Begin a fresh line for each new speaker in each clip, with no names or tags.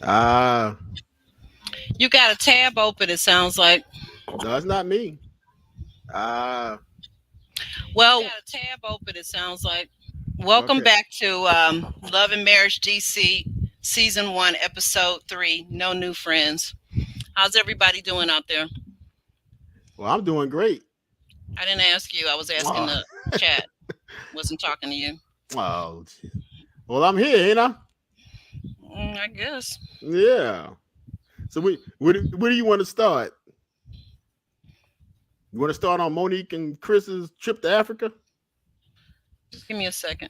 Ah,
You got a tab open, it sounds like.
no, it's not me. Ah,
Well, you got a tab open, it sounds like. Welcome
okay.
back to Love and Marriage DC, Season 1, Episode 3, No New Friends. How's everybody doing out there?
Well, I'm doing great.
I didn't ask you, I was asking
Oh,
the chat. Wasn't talking to you.
oh, jeez. Well, I'm here, ain't I?
I guess.
Yeah. So, where do you want to start? You want to start on Monique and Chris's trip to Africa?
Just give me a second.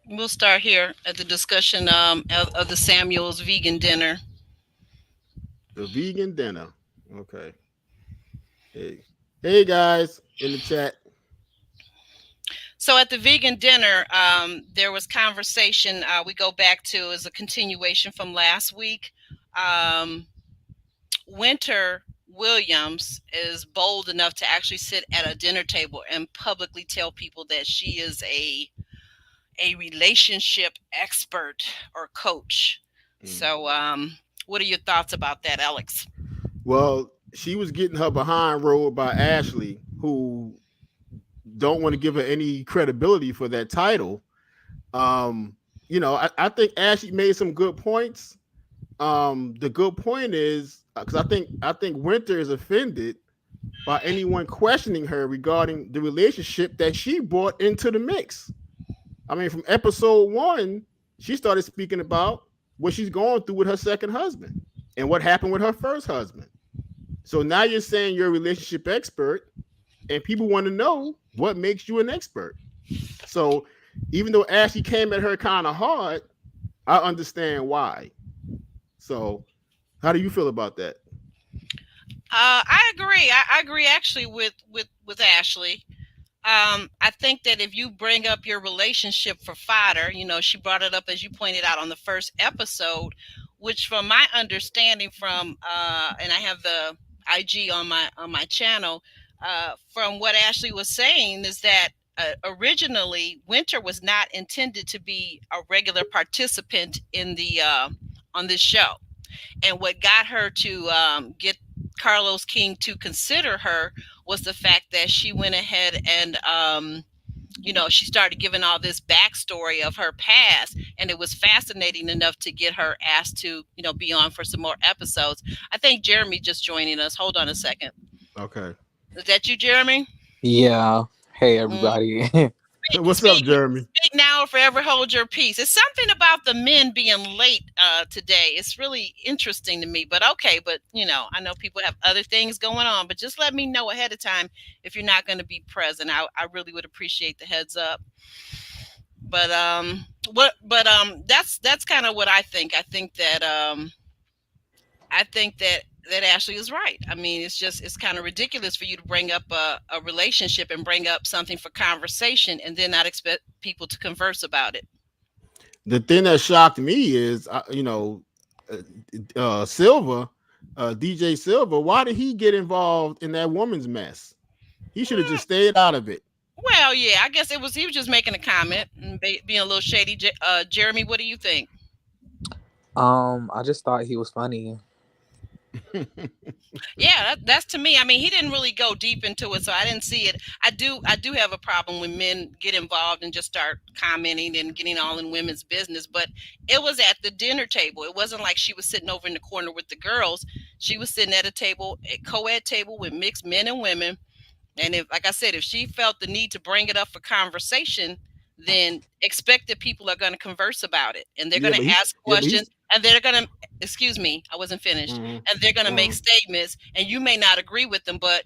We'll start here at the discussion of the Samuel's vegan dinner.
The vegan dinner. Okay. Hey, hey guys in the chat.
So at the vegan dinner, there was conversation. We go back to as a continuation from last week. Winter Williams is bold enough to actually sit at a dinner table and publicly tell people that she is a relationship expert or coach. So, what are your thoughts about that, Alex?
Well, she was getting her behind rode by Ashley, who don't want to give her any credibility for that title. I think Ashley made some good points. The good point is because I think Winter is offended by anyone questioning her regarding the relationship that she brought into the mix. I mean, from episode 1, she started speaking about what she's going through with her second husband and what happened with her first husband. So now you're saying you're a relationship expert, and people want to know what makes you an expert. So even though Ashley came at her kind of hard, I understand why. So how do you feel about that?
I agree. I agree actually with Ashley. I think that if you bring up your relationship for fodder, she brought it up as you pointed out on the first episode, which from my understanding and I have the IG on my channel, from what Ashley was saying is that originally Winter was not intended to be a regular participant in the on this show, and what got her to get Carlos King to consider her was the fact that she went ahead and she started giving all this backstory of her past, and it was fascinating enough to get her asked to be on for some more episodes. I think Jeremy just joining us. Hold on a second.
Okay.
Is that you, Jeremy?
Yeah. Hey,
Mm.
everybody.
What's up,
Speak,
Jeremy?
speak now or forever hold your peace. It's something about the men being late today. It's really interesting to me. But okay, but I know people have other things going on. But just let me know ahead of time if you're not going to be present. I really would appreciate the heads up. But that's kind of what I think. I think that Ashley is right. I mean, it's kind of ridiculous for you to bring up a relationship and bring up something for conversation and then not expect people to converse about it.
The thing that shocked me is, Silva, DJ Silva. Why did he get involved in that woman's mess? He should have just stayed out of it.
Well, yeah, I guess he was just making a comment and being a little shady. Jeremy, what do you think?
I just thought he was funny.
Yeah, that's to me. I mean, he didn't really go deep into it, so I didn't see it. I do have a problem when men get involved and just start commenting and getting all in women's business. But it was at the dinner table. It wasn't like she was sitting over in the corner with the girls. She was sitting at a co-ed table with mixed men and women. And if, like I said, if she felt the need to bring it up for conversation, then expect that people are going to converse about it and they're
Yeah,
going
but
to
he,
ask
yeah, but
questions
he's.
and they're going to, excuse me, I wasn't finished.
Mhm,
And they're going to make
mhm.
statements and you may not agree with them, but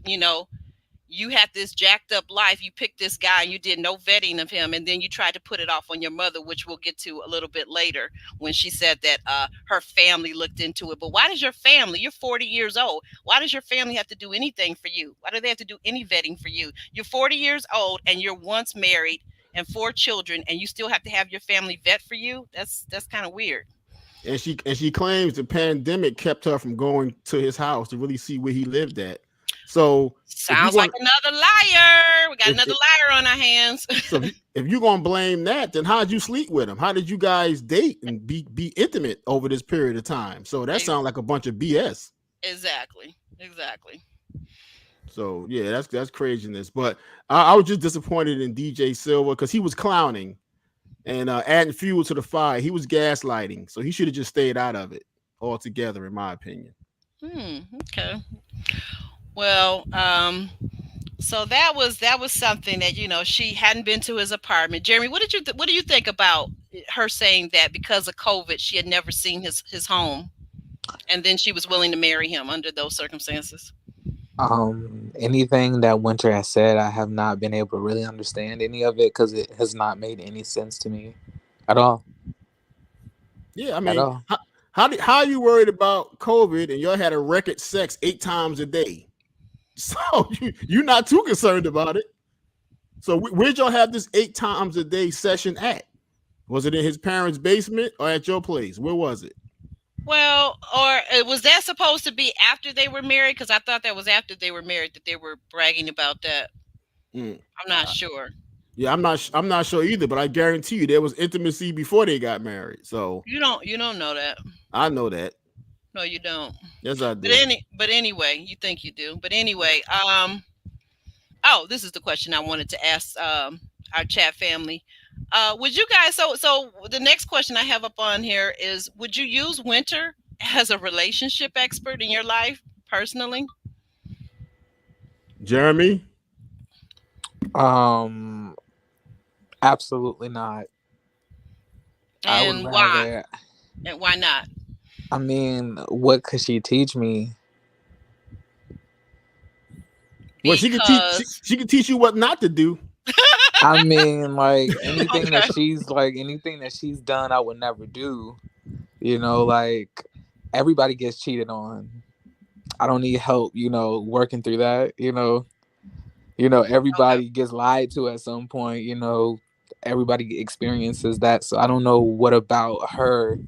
you had this jacked up life. You picked this guy and you did no vetting of him. And then you tried to put it off on your mother, which we'll get to a little bit later when she said that her family looked into it. But why does your family, you're 40 years old. Why does your family have to do anything for you? Why do they have to do any vetting for you? You're 40 years old and you're once married and 4 children and you still have to have your family vet for you. That's kind of weird.
she claims the pandemic kept her from going to his house to really see where he lived at. So if you
Sounds like
want,
another liar. We got
if,
another liar on our hands.
so if you're gonna blame that, then how did you sleep with him? How did you guys date and be intimate over this period of time? So that sounds like a bunch of BS.
Exactly.
So yeah, that's craziness. But I was just disappointed in DJ Silver because he was clowning and adding fuel to the fire. He was gaslighting, so he should have just stayed out of it altogether, in my opinion.
Okay. Well, so that was something that she hadn't been to his apartment. Jeremy, what do you think about her saying that because of COVID she had never seen his home, and then she was willing to marry him under those circumstances?
Anything that Winter has said, I have not been able to really understand any of it because it has not made any sense to me at all.
Yeah, I mean, how are you worried about COVID and y'all had a record sex 8 times a day? So you're not too concerned about it. So where'd y'all have this 8 times a day session at? Was it in his parents' basement or at your place? Where was it?
Well, or was that supposed to be after they were married? Because I thought that was after they were married that they were bragging about that. I'm not sure.
Yeah, I'm not sure either, but I guarantee you there was intimacy before they got married. So
you don't know that.
I know that.
No, you don't.
Yes, I do.
But anyway, you think you do. But anyway, this is the question I wanted to ask our chat family. Would you guys so the next question I have up on here is, would you use Winter as a relationship expert in your life personally?
Jeremy?
Absolutely not.
And why? And why not?
I mean, what could she teach me?
Well, she can teach you what not to do.
I mean, like anything that she's done, I would never do. Like everybody gets cheated on. I don't need help, working through that. Everybody gets lied to at some point. Everybody experiences that. So I don't know what about her.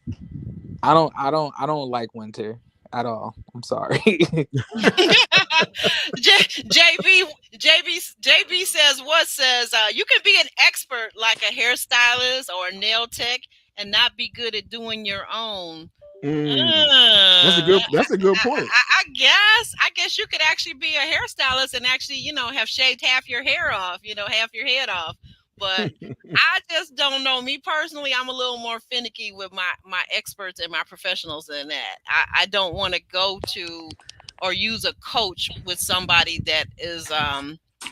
I don't like Winter at all. I'm sorry.
JB says you can be an expert like a hairstylist or a nail tech and not be good at doing your own.
That's a good point.
I guess you could actually be a hairstylist and actually have shaved half your hair off, half your head off. But I just don't know. Me personally, I'm a little more finicky with my experts and my professionals than that. I don't want to go to or use a coach with somebody that is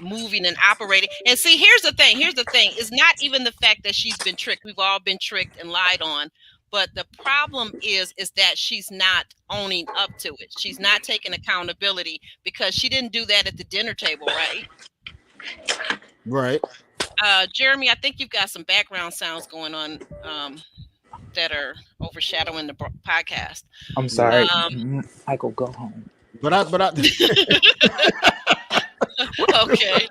moving and operating. And see, here's the thing. It's not even the fact that she's been tricked. We've all been tricked and lied on. But the problem is that she's not owning up to it. She's not taking accountability because she didn't do that at the dinner table, right?
Right.
Jeremy, I think you've got some background sounds going on that are overshadowing the podcast.
I'm sorry. Michael, go home.
But I
Okay.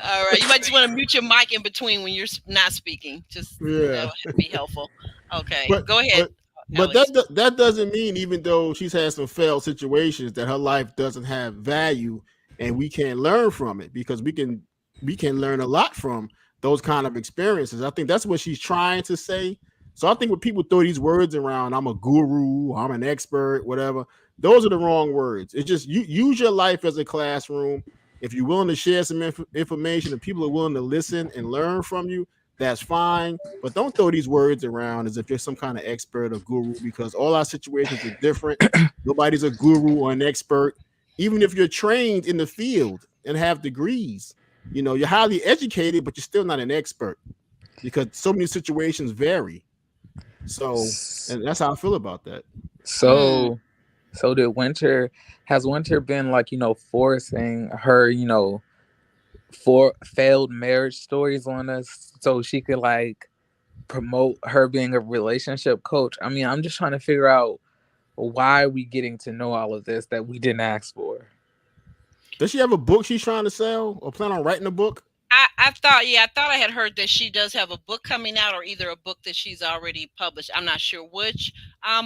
All right. You might just want to mute your mic in between when you're not speaking. Just that would be helpful. Okay. Go ahead.
But that doesn't mean, even though she's had some failed situations, that her life doesn't have value and we can't learn from it, because we can learn a lot from those kind of experiences. I think that's what she's trying to say. So I think when people throw these words around, I'm a guru, I'm an expert, whatever, those are the wrong words. It's just you use your life as a classroom. If you're willing to share some information and people are willing to listen and learn from you, that's fine. But don't throw these words around as if you're some kind of expert or guru, because all our situations are different. Nobody's a guru or an expert. Even if you're trained in the field and have degrees, you're highly educated, but you're still not an expert because so many situations vary. So, and that's how I feel about that.
So has Winter been like, forcing her, for failed marriage stories on us so she could like promote her being a relationship coach? I mean, I'm just trying to figure out why are we getting to know all of this that we didn't ask for.
Does she have a book she's trying to sell or plan on writing a book?
I thought I had heard that she does have a book coming out, or either a book that she's already published. I'm not sure which.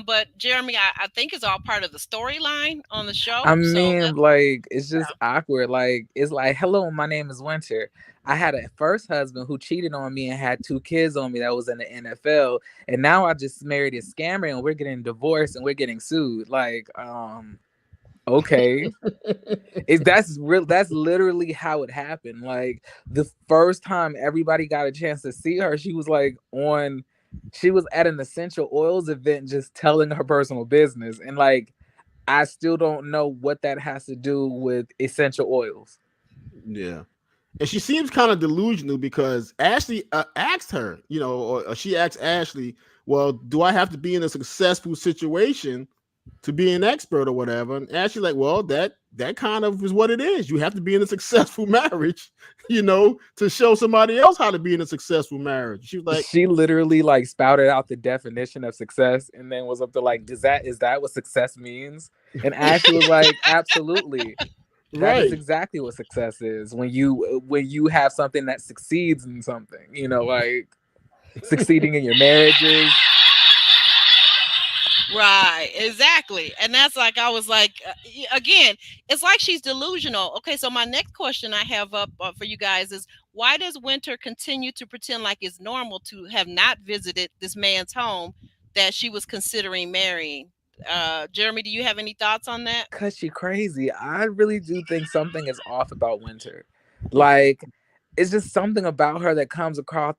But Jeremy, I think it's all part of the storyline on the show.
I
So
mean,
that's
like, it's just awkward. Like, it's like, hello, my name is Winter. I had a first husband who cheated on me and had 2 kids on me that was in the NFL. And now I just married a scammer and we're getting divorced and we're getting sued. Like, okay. That's real. That's literally how it happened. Like, the first time everybody got a chance to see her, she was at an essential oils event just telling her personal business. And like, I still don't know what that has to do with essential oils.
Yeah. And she seems kind of delusional because Ashley asked her, or she asked Ashley, well, do I have to be in a successful situation to be an expert or whatever? And Ashley's like, well, that kind of is what it is. You have to be in a successful marriage, to show somebody else how to be in a successful marriage. She was like,
she literally like spouted out the definition of success and then was up to like, is that what success means? And Ashley was like, absolutely. That is exactly what success is. When you have something that succeeds in something, like succeeding in your marriages.
Right, exactly. And that's like, I was like, again, it's like she's delusional. Okay, so my next question I have up for you guys is, why does Winter continue to pretend like it's normal to have not visited this man's home that she was considering marrying? Jeremy, do you have any thoughts on that?
Because she crazy. I really do think something is off about Winter. Like, it's just something about her that comes across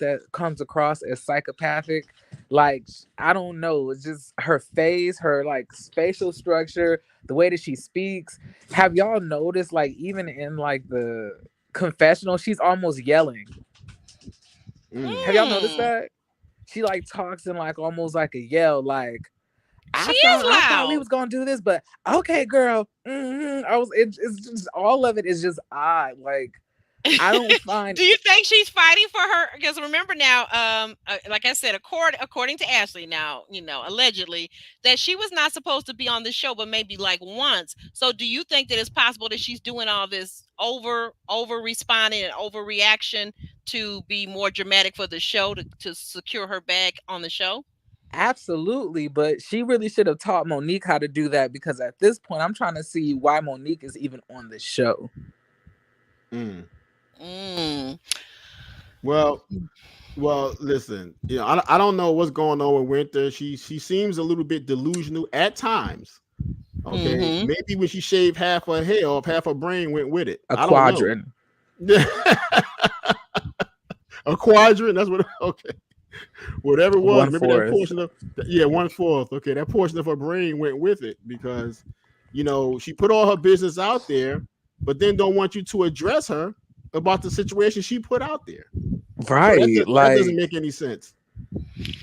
as psychopathic. Like, I don't know. It's just her face, her like facial structure, the way that she speaks. Have y'all noticed, like, even in like the confessional, she's almost yelling. Have y'all noticed that? She like talks in like almost like a yell, like, I thought we was gonna do this, but okay, girl. It's just, all of it is just odd. Like, I don't find.
Do you think she's fighting for her? Because remember now, like I said, according to Ashley, now allegedly that she was not supposed to be on the show, but maybe like once. So, do you think that it's possible that she's doing all this over responding and overreaction to be more dramatic for the show to secure her bag on the show?
Absolutely, but she really should have taught Monique how to do that, because at this point, I'm trying to see why Monique is even on the show.
Well, listen, I don't know what's going on with Winter. She seems a little bit delusional at times. Okay, maybe when she shaved half her hair off, half her brain went with it.
A quadrant.
A quadrant. That's what. Okay. Whatever it was, maybe
1/4.
that portion of 1/4. Okay, that portion of her brain went with it because, she put all her business out there, but then don't want you to address her about the situation she put out there.
Right,
so that doesn't make any sense.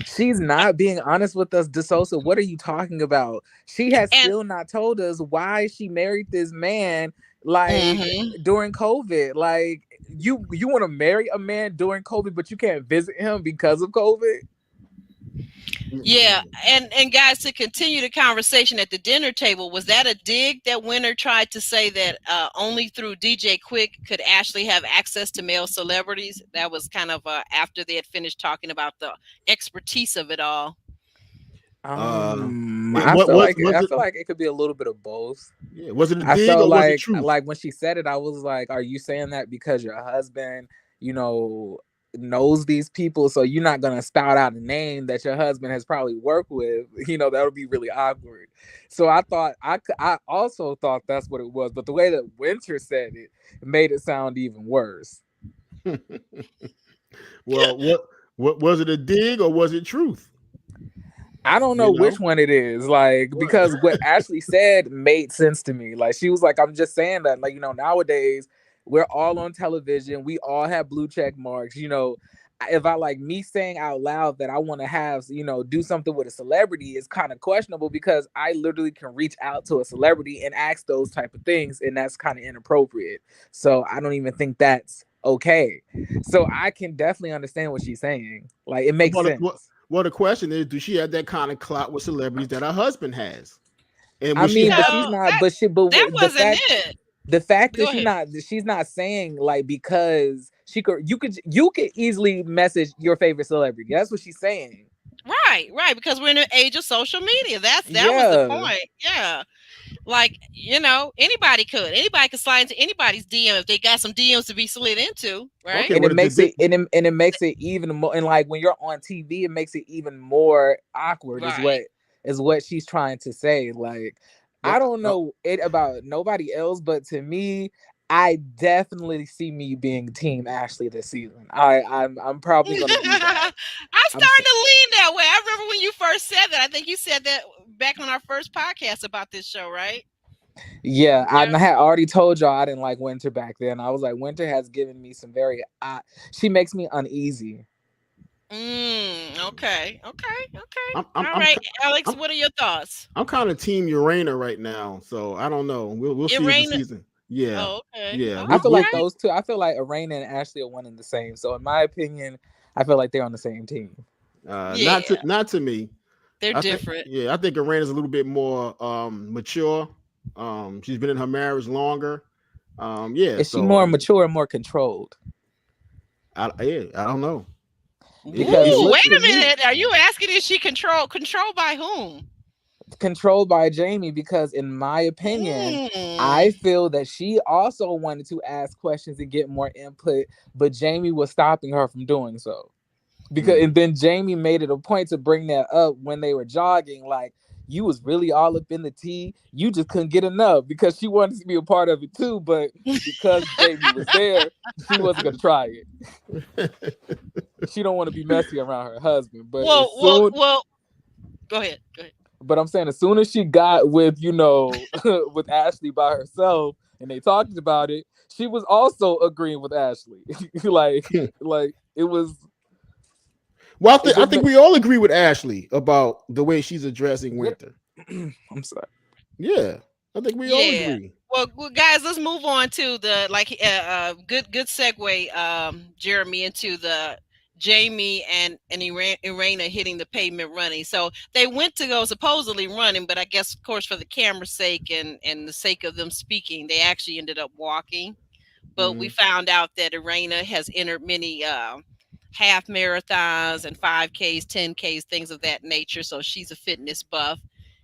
She's not being honest with us, DeSosa. What are you talking about? She has still not told us why she married this man, like during COVID. Like, you want to marry a man during COVID, but you can't visit him because of COVID.
Yeah, and guys, to continue the conversation at the dinner table, was that a dig that Winter tried to say that only through DJ Quick could Ashley have access to male celebrities? That was kind of after they had finished talking about the expertise of it all.
I feel like it could be a little bit of both.
Yeah, was it a dig or was it true?
Like when she said it, I was like, "Are you saying that because your husband, knows these people, so you're not gonna spout out a name that your husband has probably worked with? That would be really awkward." So I also thought that's what it was, but the way that Winter said it made it sound even worse.
Well, what was it, a dig or was it truth?
I don't know which one it is, like, because what Ashley said made sense to me. Like, she was like, I'm just saying that, like, nowadays we're all on television, we all have blue check marks. If I like me saying out loud that I want to have, do something with a celebrity is kind of questionable, because I literally can reach out to a celebrity and ask those type of things, and that's kind of inappropriate. So I don't even think that's okay. So I can definitely understand what she's saying. Like, it makes sense.
Well, the question is, does she have that kind of clout with celebrities that her husband has? And
but she's not.
That wasn't it.
The fact that she's not saying like because You could easily message your favorite celebrity. That's what she's saying.
Right, because we're in an age of social media. That was the
Yeah.
point. Yeah. Like, anybody could slide into anybody's DM if they got some DMs to be slid into, right?
Okay,
And
what
it
did
makes
they?
it and it makes it even more, and like when you're on TV, it makes it even more awkward
Right.
is what she's trying to say. Like, I
What?
don't know it about nobody else, but to me, I definitely see me being Team Ashley this season. I'm probably gonna be that.
I'm
I'm s-
starting to lean that way. I remember when you first said that. I think you said that back on our first podcast about this show, right?
Yeah, I
Yeah.
had already told y'all I didn't like Winter back then. I was like, Winter has given me some very she makes me uneasy.
Okay.
I'm I'm
All
I'm
right, Alex,
I'm,
what are your thoughts?
I'm kind of Team Urana right now, so I don't know. We'll see as the
Irene.
season. Yeah,
Oh, okay.
yeah.
I
We
feel
we
like
Okay.
those two. I feel like Arena and Ashley are one and the same. So in my opinion, I feel like they're on the same team.
not
Yeah,
not to me.
they're
I think
different.
yeah, I think Uranus a little bit more mature. She's been in her marriage longer. Yeah.
Is she
So I
more
mean,
mature or more controlled?
I don't know.
Because
Ooh,
look,
wait
It
a
could be.
minute. Are you asking is she controlled by whom?
controlled by Jamie. Because in my opinion, I
Mm.
feel that she also wanted to ask questions and get more input, but Jamie was stopping her from doing so. Because
Mm,
and then Jamie made it a point to bring that up when they were jogging, like you was really all up in the tea, you just couldn't get enough because she wanted to be a part of it too, but because Jamie was there, she wasn't gonna try it. She don't want to be messy around her husband, but as
Well, well,
soon
well. Go ahead. Go ahead.
but I'm saying as soon as she got with with Ashley by herself and they talked about it, she was also agreeing with Ashley. like it was
well,
it
I
just
think
made
we all agree with Ashley about the way she's addressing
yeah.
Winter.
I'm sorry.
Yeah, I think we all
Yeah.
agree.
Well, guys, let's move on to the good segue, Jeremy, into the Jamie and Irena hitting the pavement running. So they went to go supposedly running, but I guess, of course, for the camera's sake and the sake of them speaking, they actually ended up walking. But we
Mm-hmm.
found out that Irena has entered many half marathons and 5Ks, 10Ks, things of that nature. So she's a fitness buff.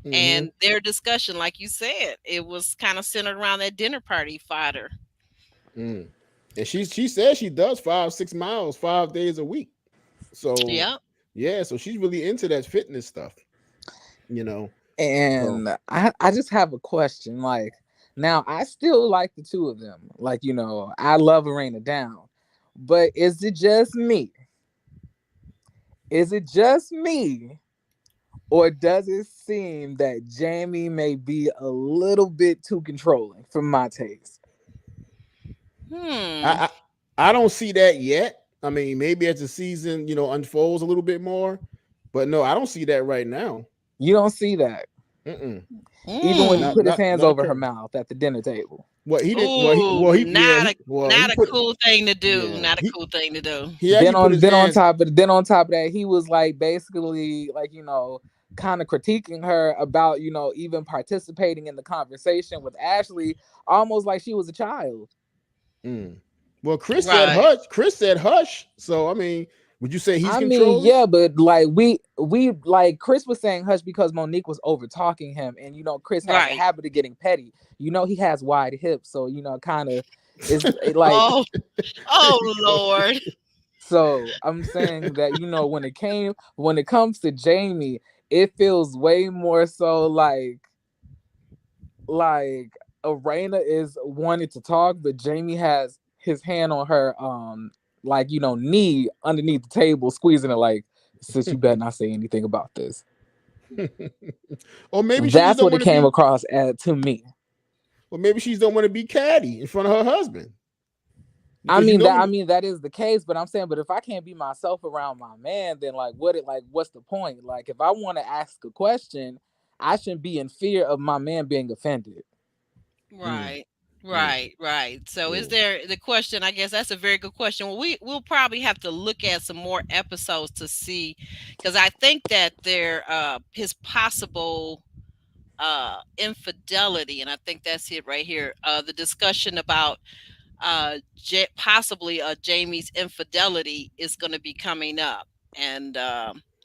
Mm-hmm.
And their discussion, like you said, it was kind of centered around that dinner party fodder.
Mm. And she says she does 5 6 miles 5 days a week. So
Yeah.
yeah, so she's really into that fitness stuff. You know. So
And I just have a question. Like, now I still like the two of them. Like, I love Arena down. But is it just me? Is it just me? Or does it seem that Jamie may be a little bit too controlling for my taste?
Hmm.
I I don't see that yet. I mean, maybe as the season unfolds a little bit more, but no, I don't see that right now.
You don't see that.
Mm-mm.
Even when he
Hmm.
put his hands
Not
over her
occur.
mouth at the dinner table.
What he did?
Ooh,
He
not a
put
cool thing to do.
yeah
Not a cool thing to do.
he actually put his hands.
Then on top of that, he was like basically like, kind of critiquing her about, even participating in the conversation with Ashley, almost like she was a child.
Mm. Well, Chris said
Right.
hush. Chris said hush. So I mean, would you say he's
I mean,
controlling?
yeah, but like we like Chris was saying hush because Monique was over talking him, and Chris has a
Right.
habit of getting petty. He has wide hips, so kind of is like.
Oh, oh Lord.
So I'm saying that when it comes to Jamie, it feels way more so like Arena is wanting to talk, but Jamie has his hand on her knee underneath the table, squeezing it like, sis, you better not say anything about this.
Or maybe she just
That's
don't
what it
want to
came
be.
across as to me.
Or maybe she just don't want to be catty in front of her husband
I
because
mean that is the case, but I'm saying, but if I can't be myself around my man, then what's the point? Like if I want to ask a question, I shouldn't be in fear of my man being offended.
Mm,
Right.
mm,
Right. So is
mm,
there the question, I guess that's a very good question. Well, we'll probably have to look at some more episodes to see, because I think that there his possible infidelity, and I think that's it right here. The discussion about possibly Jamie's infidelity is going to be coming up, and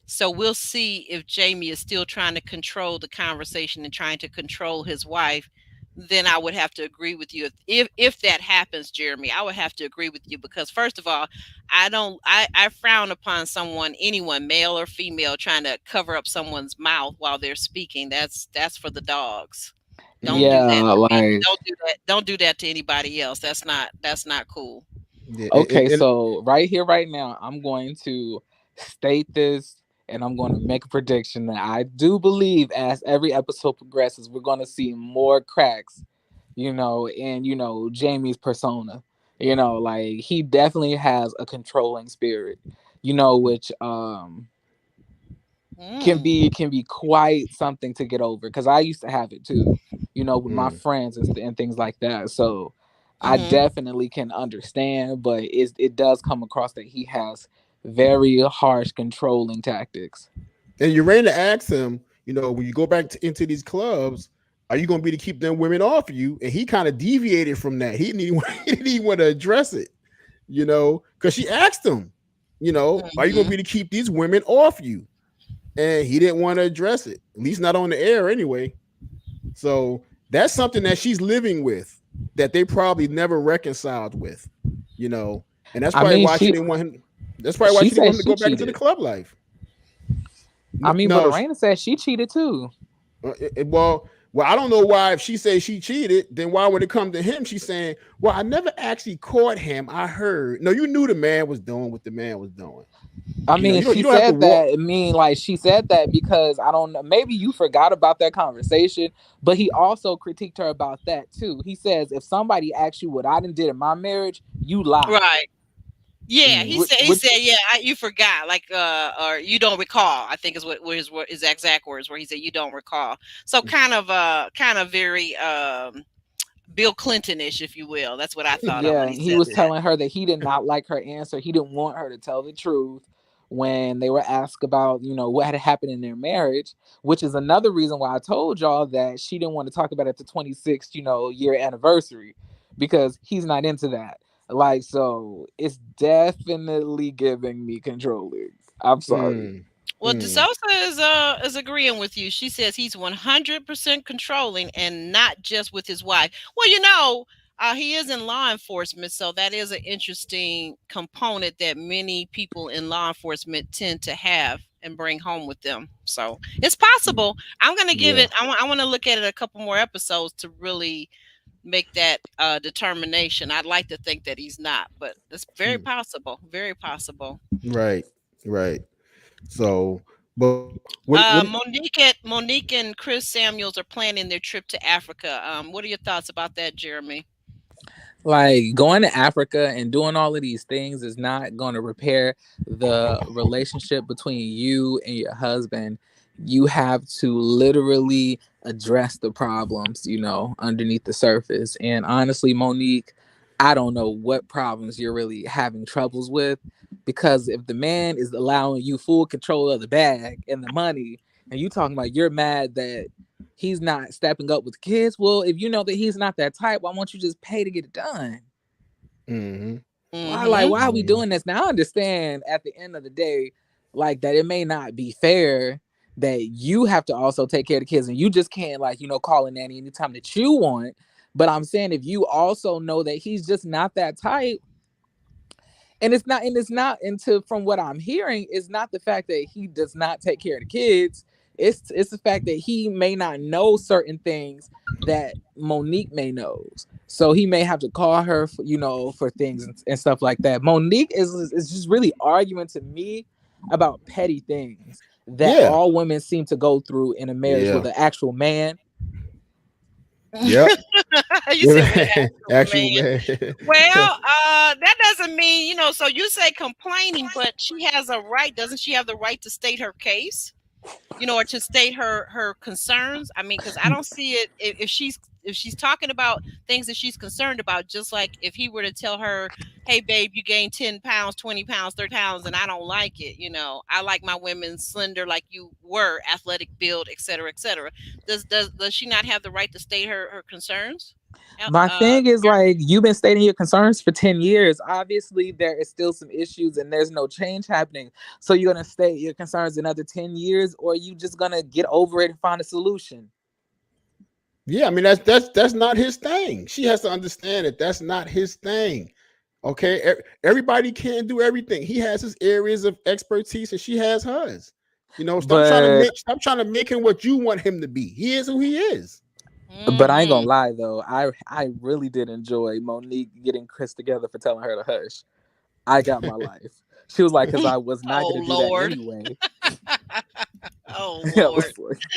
so we'll see if Jamie is still trying to control the conversation and trying to control his wife. Then I would have to agree with you. If that happens, Jeremy, I would have to agree with you, because first of all, I frown upon someone, anyone, male or female, trying to cover up someone's mouth while they're speaking. That's for the dogs. Don't do
Yeah,
that to me.
like
Don't do that. Don't do that to anybody else. That's not cool.
Yeah,
okay, so right here, right now, I'm going to state this and I'm going to make a prediction that I do believe as every episode progresses, we're going to see more cracks, in, Jamie's persona. Like he definitely has a controlling spirit, which
Mm,
can be quite something to get over because I used to have it too, with my
mm.
friends and things like that. So I
mm-hmm.
definitely can understand, but it does come across that he has very harsh controlling tactics.
And Urena asked him, when you go back into these clubs, are you going to be to keep them women off you? And he kind of deviated from that. He didn't even, he didn't even want to address it, because she asked him, are you going to
Mm-hmm.
be to keep these women off you? And he didn't want to address it, at least not on the air anyway. So that's something that she's living with that they probably never reconciled with, you know, and that's
I
probably
mean,
why she didn't want him. That's probably why
she
she didn't
said
want him to
she
go back into the
cheated.
club life.
I mean, but
No,
Arena said she cheated too.
well, I don't know why. If she says she cheated, then why, when it comes to him, she's saying, "Well, I never actually caught him. I heard." No, you knew the man was doing what the man was doing.
I mean,
You
she
don't have to
said
walk.
that. I mean, like she said that because I don't know. Maybe you forgot about that conversation, but he also critiqued her about that too. He says if somebody asks you what I done did in my marriage, you lie.
Right. Yeah, he
Mm,
said. He
Which
said, "Yeah, you forgot, like, or you don't recall." I think is what his exact words, where he said, "You don't recall." So kind of very Bill Clinton-ish, if you will. That's what I thought of
yeah,
when he
and he
said
was
that.
telling her that he did not like her answer. He didn't want her to tell the truth when they were asked about, what had happened in their marriage, which is another reason why I told y'all that she didn't want to talk about it at the 26th, year anniversary, because he's not into that. Like, so it's definitely giving me controlling. I'm sorry.
mm,
Well,
mm.
DeSosa is agreeing with you. She says he's 100% controlling, and not just with his wife. Well, he is in law enforcement, so that is an interesting component that many people in law enforcement tend to have and bring home with them. So it's possible. I'm gonna give
Yeah,
it. I want to look at it a couple more episodes to really make that determination. I'd like to think that he's not, but it's very
mm.
possible. Very possible.
Right, right. So, but what?
Monique and Chris Samuels are planning their trip to Africa. What are your thoughts about that, Jeremy?
Like going to Africa and doing all of these things is not going to repair the relationship between you and your husband. You have to literally address the problems, underneath the surface. And honestly, Monique, I don't know what problems you're really having troubles with, because if the man is allowing you full control of the bag and the money, and you talking about you're mad that he's not stepping up with kids. Well, if you know that he's not that type, why won't you just pay to get it done?
Mm-hmm,
Mm-hmm.
Why are we doing this? Now I understand at the end of the day, like that it may not be fair that you have to also take care of the kids and you just can't, like, call a nanny anytime that you want. But I'm saying if you also know that he's just not that type, and from what I'm hearing, it's not the fact that he does not take care of the kids. It's the fact that he may not know certain things that Monique may knows. So he may have to call her for, for things and stuff like that. Monique is just really arguing to me about petty things that
yeah,
all women seem to go through in a marriage
yeah,
with an actual man.
yep.
You said with an
Yeah,
actual
actual
man.
man.
Well, that doesn't mean, so you say complaining, but she has a right, doesn't she have the right to state her case? Or to state her concerns. I mean, because I don't see it, if she's talking about things that she's concerned about, just like if he were to tell her, "Hey, babe, you gained 10 pounds, 20 pounds, 30 pounds, and I don't like it. I like my women slender, like you were, athletic build, etc., etc." Does she not have the right to state her concerns?
My thing is like you've been stating your concerns for 10 years. Obviously, there is still some issues and there's no change happening. So you're gonna state your concerns another 10 years, or you just gonna get over it and find a solution?
Yeah, I mean that's not his thing. She has to understand that that's not his thing. Okay, everybody can't do everything. He has his areas of expertise, and she has hers. You know, stop trying to make him what you want him to be. He is who he is.
But I ain't gonna lie though, I really did enjoy Monique getting Chris together for telling her to hush. I got my life. She was like, because I was not gonna do that anyway.
Oh Lord.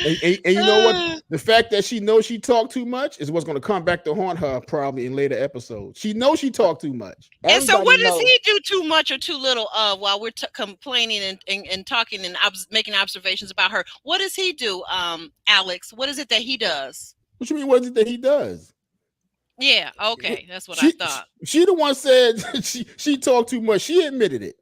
And you know what? The fact that she knows she talked too much is what's going to come back to haunt her probably in later episodes. She knows she talked too much.
And so what does he do too much or too little of while we're complaining and talking and making observations about her? What does he do, Alex? What is it that he does?
What you mean, what is it that he does?
Yeah, okay. That's what I thought.
She the one said she talked too much. She admitted it.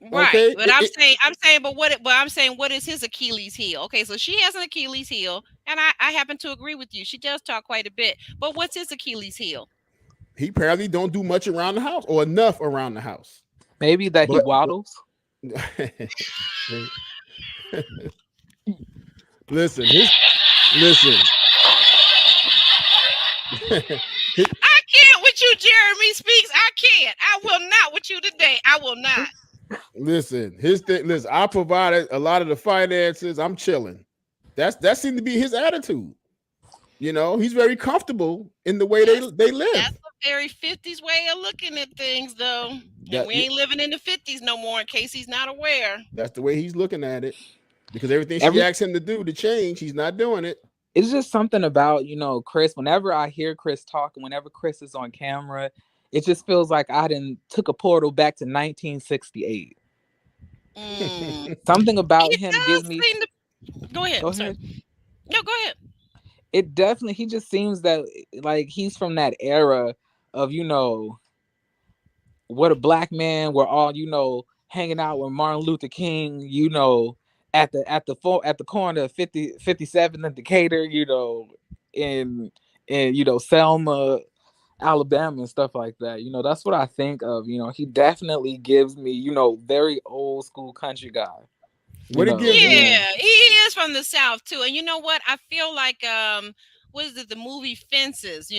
Right,
okay?
But I'm saying, what is his Achilles heel? Okay, so she has an Achilles heel, and I happen to agree with you. She does talk quite a bit, but what's his Achilles heel?
He apparently don't do much around the house or enough around the house.
Maybe that he waddles.
Listen.
I can't with you, Jeremy Speaks. I can't. I will not with you today. I will not.
Listen, I provided a lot of the finances. I'm chilling. That seemed to be his attitude. You know, he's very comfortable in the way they live.
That's a very 50s way of looking at things, though. And we ain't living in the 50s no more, in case he's not aware.
That's the way he's looking at it. Because everything she asks him to do to change, he's not doing it.
It's just something about, Chris. Whenever I hear Chris talk, and whenever Chris is on camera, it just feels like I took a portal back to 1968. Something about him gives me.
Go ahead. No, go ahead.
It definitely. He just seems that like he's from that era of what a black man. We're all hanging out with Martin Luther King. At the corner of 57th and Decatur. In Selma, Alabama and stuff like that. That's what I think of. He definitely gives me, very old school country guy.
He is from the South too. And you know what? I feel like what is it, the movie Fences,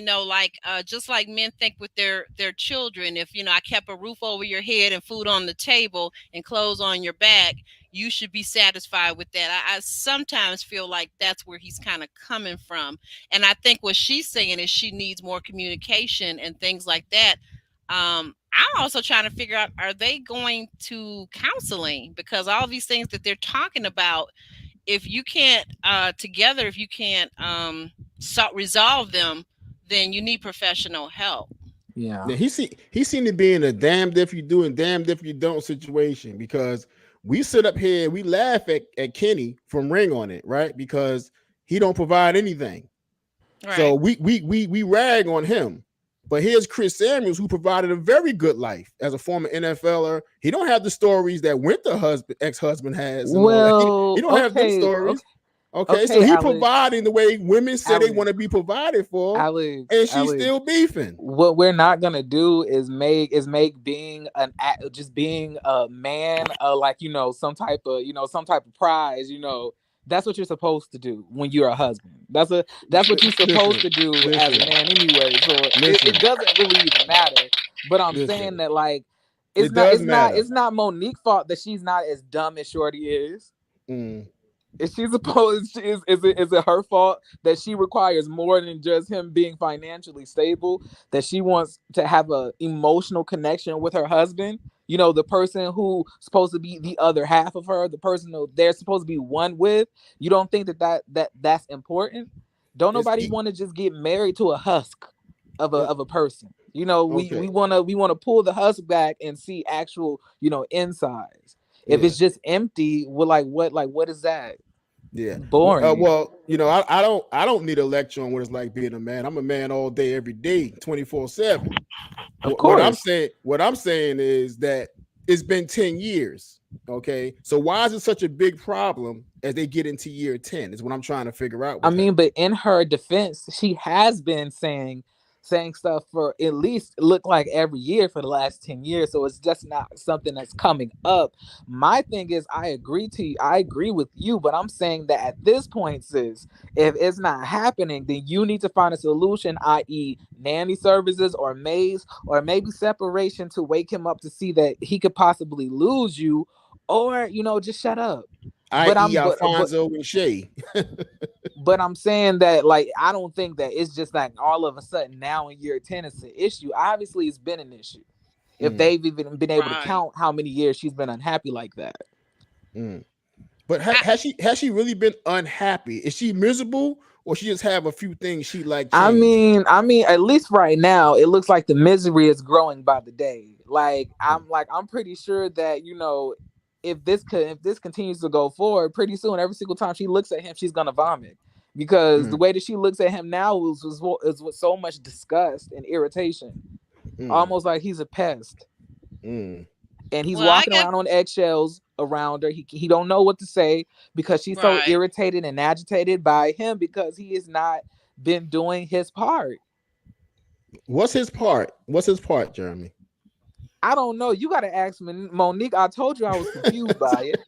just like men think with their children, if I kept a roof over your head and food on the table and clothes on your back, you should be satisfied with that. I sometimes feel like that's where he's kind of coming from. And I think what she's saying is she needs more communication and things like that. I'm also trying to figure out, are they going to counseling? Because all these things that they're talking about, if you can't together, if you can't resolve them, then you need professional help.
Yeah, he seemed to be in a damned if you do and damned if you don't situation, because we sit up here, we laugh at Kenny from Ring on it, right? Because he don't provide anything. Right. So we rag on him. But here's Chris Samuels, who provided a very good life as a former NFLer. He don't have the stories that Winter ex-husband has.
Well,
he don't have those stories. Okay, so he providing the way women say they want to be provided for, and she's still beefing.
What we're not gonna do is make being a man some type of prize. That's what you're supposed to do when you're a husband. That's what you're supposed to do as a man anyway. So it doesn't really even matter. But I'm saying that it's not Monique's fault that she's not as dumb as Shorty is. Is she supposed? Is it her fault that she requires more than just him being financially stable? That she wants to have an emotional connection with her husband? The person who's supposed to be the other half of her, the person that they're supposed to be one with. You don't think that's important? Don't nobody want to just get married to a husk of a person? We want to pull the husk back and see actual insides. If it's just empty, what is that?
Yeah,
boring.
I don't need a lecture on what it's like being a man. I'm a man all day, every day, 24/7.
Of course.
What I'm saying is that it's been 10 years. Okay. So why is it such a big problem as they get into year 10 is what I'm trying to figure out
I
with her.
mean, but in her defense, she has been saying stuff for at least look like every year for the last 10 years. So it's just not something that's coming up. My thing is I agree with you, but I'm saying that at this point, sis, if it's not happening, then you need to find a solution, i.e. nanny services or maids, or maybe separation to wake him up to see that he could possibly lose you, or just shut up. But
I.e.
I'm but
Alfonso and Shay.
but I'm saying that, like, I don't think that it's just like all of a sudden now in year 10 it's an issue. Obviously, it's been an issue. If they've even been able to
Right.
count how many years she's been unhappy like that.
But has she really been unhappy? Is she miserable, or she just have a few things she like change?
I mean, at least right now, it looks like the misery is growing by the day. I'm pretty sure that if this continues to go forward, pretty soon, every single time she looks at him, she's gonna vomit because the way that she looks at him now is with so much disgust and irritation, almost like he's a pest,
Mm.
and he's
Well, I
walking
got
around on eggshells around her. He don't know what to say because she's so
right.
irritated and agitated by him because he has not been doing his part.
What's his part? What's his part, Jeremy?
I don't know. You got to ask Monique. I told you I was confused by it.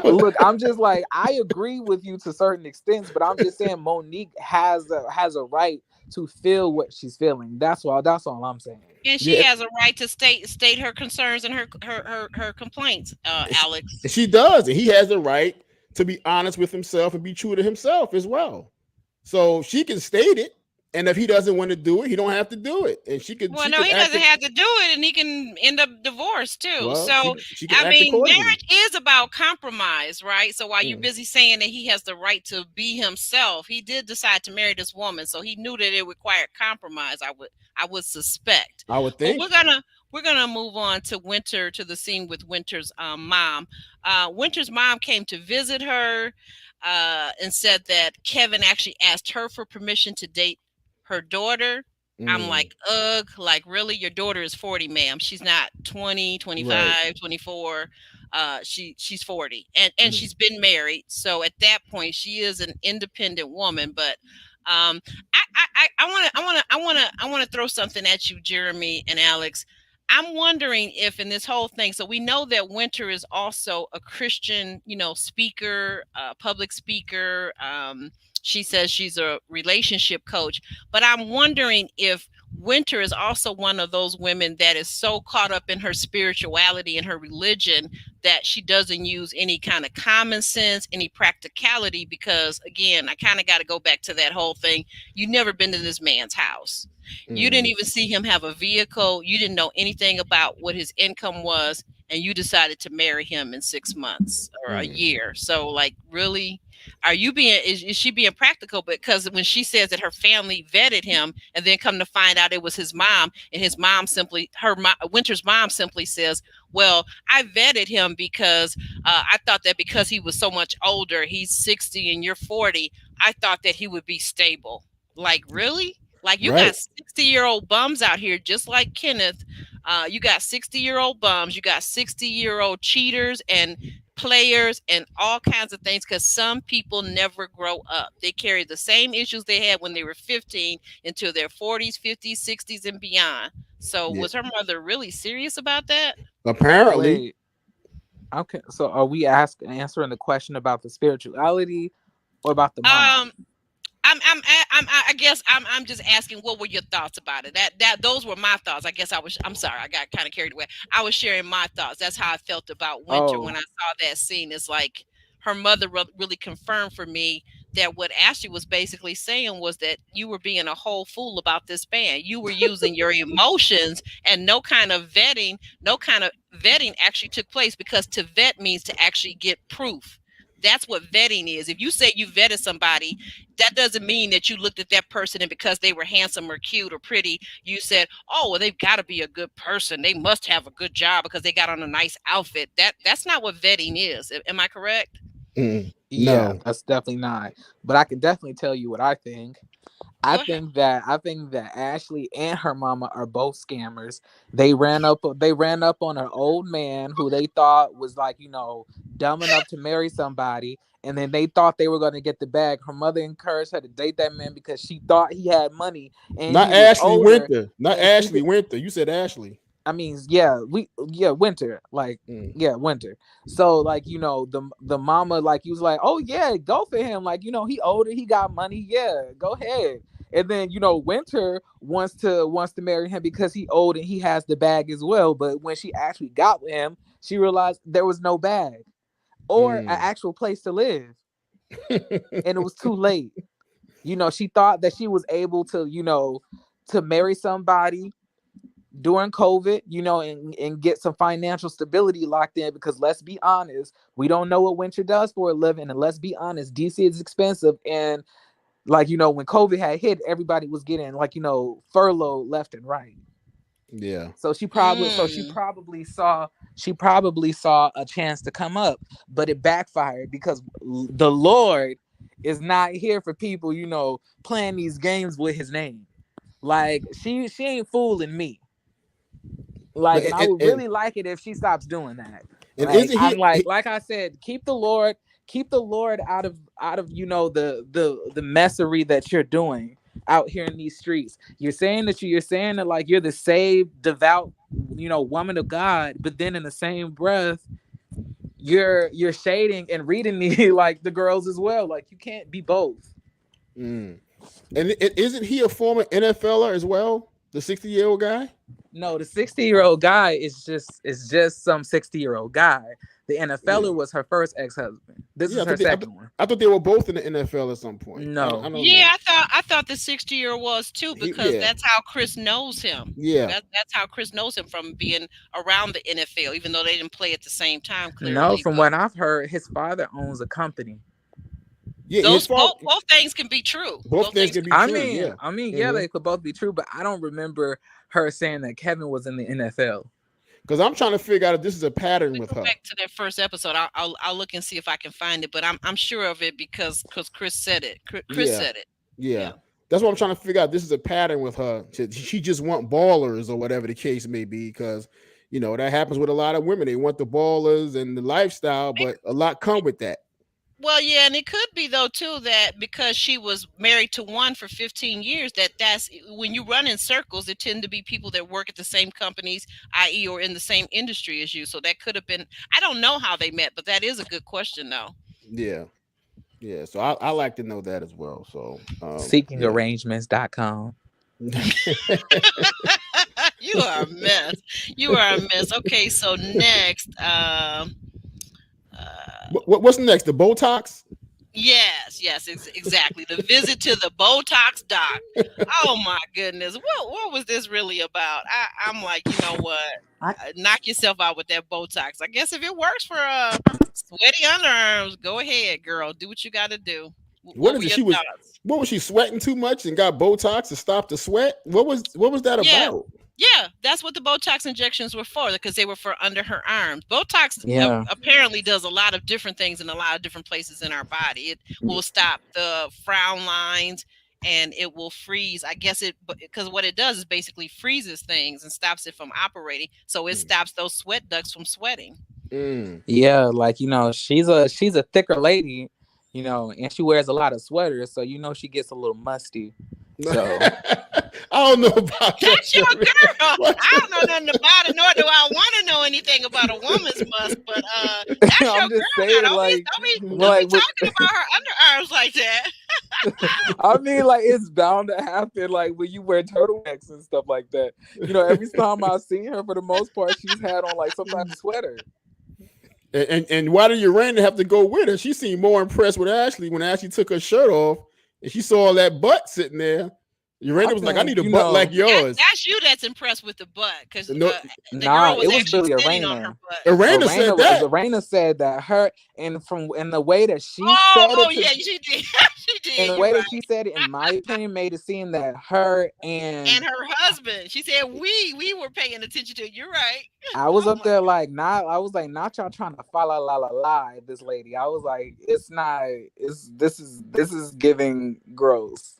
Look, I'm just like, I agree with you to certain extents, but I'm just saying Monique has a right to feel what she's feeling. That's all I'm saying.
And she
Yeah,
has a right to state her concerns and her complaints, Alex.
she does, and he has the right to be honest with himself and be true to himself as well. So she can state it, and if he doesn't want to do it, he don't have to do it, and she could
Well,
she
no,
could
he
act
doesn't have to do it, and he can end up divorced too.
well.
So,
She can
I
act
mean,
accordingly.
marriage is about compromise, right? So, while you're
Mm.
busy saying that he has the right to be himself, he did decide to marry this woman, so he knew that it required compromise. I would suspect.
I would
But
think.
we're gonna move on to Winter, to the scene with Winter's mom. Winter's mom came to visit her and said that Kevin actually asked her for permission to date her daughter. I'm
Mm.
like, ugh, like, really? Your daughter is 40, ma'am. She's not 20,
Right.
25, 24. She's 40, and
Mm.
she's been married. So at that point, she is an independent woman. But I want to throw something at you, Jeremy and Alex. I'm wondering if in this whole thing, so we know that Winter is also a Christian, speaker, public speaker. She says she's a relationship coach, but I'm wondering if Winter is also one of those women that is so caught up in her spirituality and her religion that she doesn't use any kind of common sense, any practicality, because again, I kind of got to go back to that whole thing. You've never been to this man's house. You didn't even see him have a vehicle. You didn't know anything about what his income was, and you decided to marry him in 6 months or a year. So, like, really, is she being practical? Because when she says that her family vetted him, and then come to find out it was his mom, and his mom Winter's mom simply says, well, I vetted him because I thought that because he was so much older, he's 60 and you're 40, I thought that he would be stable. Like, really? Like, you got
Right.
60-year-old bums out here, just like Kenneth. You got 60-year-old bums. You got 60-year-old cheaters and players and all kinds of things, because some people never grow up. They carry the same issues they had when they were 15 into their 40s, 50s, 60s, and beyond. So
Yeah.
was her mother really serious about that?
Apparently.
Wait, okay. So are we answering the question about the spirituality or about the mom?
Um, I guess I'm just asking, what were your thoughts about it? Those were my thoughts. I'm sorry, I got kind of carried away. I was sharing my thoughts. That's how I felt about Winter when
Oh,
I saw that scene. It's like her mother really confirmed for me that what Ashley was basically saying was that you were being a whole fool about this man. You were using your emotions, and no kind of vetting actually took place, because to vet means to actually get proof. That's what vetting is. If you say you vetted somebody, that doesn't mean that you looked at that person and because they were handsome or cute or pretty, you said, oh, well, they've got to be a good person. They must have a good job because they got on a nice outfit. That's not what vetting is. Am I correct?
yeah,
No.
that's definitely not. But I can definitely tell you what I think. I
Go ahead.
think that Ashley and her mama are both scammers. They ran up on an old man who they thought was like, dumb enough to marry somebody, and then they thought they were going to get the bag. Her mother encouraged her to date that man because she thought he had money and
Not
he was
Ashley
older,
Winter. Not
and she
Ashley
did.
Winter. You said Ashley.
I mean, yeah, Winter, like,
Mm.
yeah, Winter. So, like, the mama, like, he was like, oh yeah, go for him, like, he older, he got money, yeah, go ahead. And then, Winter wants to marry him because he old and he has the bag as well. But when she actually got with him, she realized there was no bag or an
Mm.
actual place to live, and it was too late. She thought that she was able to, to marry somebody during COVID, and get some financial stability locked in, because let's be honest, we don't know what Winter does for a living. And let's be honest, DC is expensive. And like, when COVID had hit, everybody was getting like, furloughed left and right.
Yeah.
So she
Mm.
probably saw a chance to come up, but it backfired because the Lord is not here for people, playing these games with his name. Like she ain't fooling me.
No,
Like, and I would really like it if she stops doing that.
and
Like,
isn't
I'm
he
like I said, keep the Lord out of the messery that you're doing out here in these streets. You're saying that like you're the saved, devout, woman of God, but then in the same breath, you're shading and reading me like the girls as well. Like, you can't be both.
Mm. And isn't he a former NFLer as well? The 60-year-old guy?
No, the 60-year-old guy is just some 60-year-old guy. The
Yeah.
NFLer was her first ex-husband. This
Yeah,
is her second one.
I thought they were both in the NFL at some point. I
No.
don't
Yeah,
know.
I thought the 60-year was too, because
Yeah.
that's how Chris knows him.
Yeah.
That's how Chris knows him, from being around the NFL, even though they didn't play at the same time,
No,
clearly.
from
But
what I've heard, his father owns a company.
Yeah, his
those
father,
both things can be true.
both
Both
things
things
can
can
be
be
I
true.
true.
mean,
Yeah.
I mean, yeah,
Mm-hmm.
they could both be true, but I don't remember her saying that Kevin was in the NFL.
Because I'm trying to figure out if this is a pattern
To
with
go
her.
back to that first episode, I'll look and see if I can find it. But I'm sure of it because Chris said it. Chris
Yeah.
said it.
Yeah.
Yeah.
That's what I'm trying to figure out. This is a pattern with her. She just want ballers or whatever the case may be, because that happens with a lot of women. They want the ballers and the lifestyle, but a lot come with that.
Well, yeah, and it could be though too that because she was married to one for 15 years, that's when you run in circles, it tend to be people that work at the same companies, i.e., or in the same industry as you. So that could have been. I don't know how they met, but that is a good question though.
Yeah. Yeah. So I like to know that as well. So yeah.
Seekingarrangements.com.
You are a mess. You are a mess. Okay, so next,
What's next? The Botox?
yes, exactly. The visit to the Botox doc. Oh my goodness, what was this really about? I'm like, you know what?
I,
Knock yourself out with that Botox. I guess if it works for sweaty underarms, go ahead, girl. Do what you got to do.
What
What
is
were
it?
your
She was
thoughts?
what was she sweating too much and got Botox to stop the sweat? What was that
Yeah,
about?
yeah, that's what the Botox injections were for, because they were for under her arms. Botox
yeah.
apparently does a lot of different things in a lot of different places in our body. It will stop the frown lines, and it will freeze. I guess because what it does is basically freezes things and stops it from operating. So it stops those sweat ducts from sweating.
Mm.
Yeah, like, she's a thicker lady, and she wears a lot of sweaters, so she gets a little musty. So
I don't know about that.
That's your girl.
What?
I don't know nothing about it, nor do I want to know anything about a woman's must. But that's your
I'm just
girl. Now.
saying,
Don't be
like,
don't be
like,
talking about her underarms like that.
I mean, like, it's bound to happen, like, when you wear turtlenecks and stuff like that. Every time I've seen her, for the most part, she's had on like some type of sweater.
And why did Urania have to go with her? She seemed more impressed with Ashley when Ashley took her shirt off and she saw all that butt sitting there. Urania was like, I
think,
need a butt like yours.
That's you that's impressed with the butt, because
No,
the
Nah,
girl was
it was
actually
really
sitting on her
Arena.
butt.
Urania said that.
Arena said that her, and the way that she said
Oh
it,
yeah, she did. She
and
did.
the
You're
way
right.
that she said it, in my opinion, made it seem that her
And her husband. She said we were paying attention to it. You're right.
I was
Oh
up
my
there like, not. I was like, not y'all trying to fa la la la la this lady. I was like, it's not. This is giving gross.